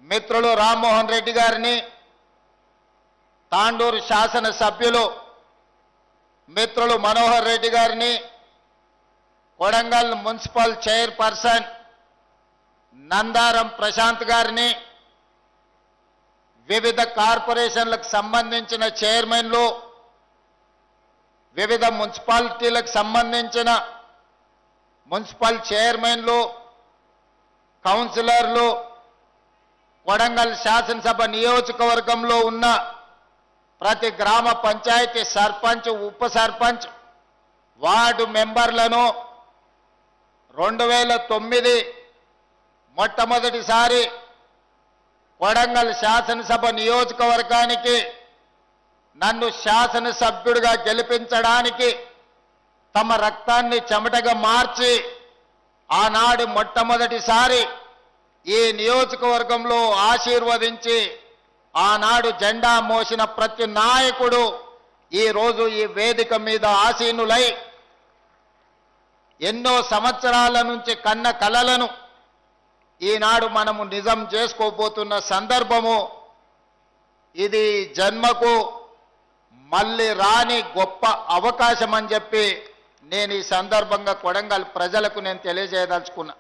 మిత్రులు రామ్మోహన్ రెడ్డి గారిని, తాండూరు శాసన సభ్యులు మిత్రులు మనోహర్ రెడ్డి గారిని, కొడంగల్ మున్సిపల్ చైర్పర్సన్ నందారం ప్రశాంత్ గారిని, వివిధ కార్పొరేషన్లకు సంబంధించిన చైర్మన్లు, వివిధ మున్సిపాలిటీలకు సంబంధించిన మున్సిపల్ చైర్మన్లు, కౌన్సిలర్లు, కొడంగల్ శాసనసభ నియోజకవర్గంలో ఉన్న ప్రతి గ్రామ పంచాయతీ సర్పంచ్, ఉప సర్పంచ్, వార్డు మెంబర్లను 2009 మొట్టమొదటిసారి కొడంగల్ శాసనసభ నియోజకవర్గానికి నన్ను శాసనసభ్యుడిగా గెలిపించడానికి తమ రక్తాన్ని చెమటగా మార్చి ఆనాడు మొట్టమొదటిసారి ఈ నియోజకవర్గంలో ఆశీర్వదించి ఆనాడు జెండా మోసిన ప్రతి నాయకుడు ఈరోజు ఈ వేదిక మీద ఆసీనులై ఎన్నో సంవత్సరాల నుంచి కన్న కలలను ఈనాడు మనము నిజం చేసుకోబోతున్న సందర్భము. ఇది జన్మకు మళ్ళీ రాని గొప్ప అవకాశం అని చెప్పి నేను ఈ సందర్భంగా కొడంగల్ ప్రజలకు నేను తెలియజేయదలుచుకున్నా.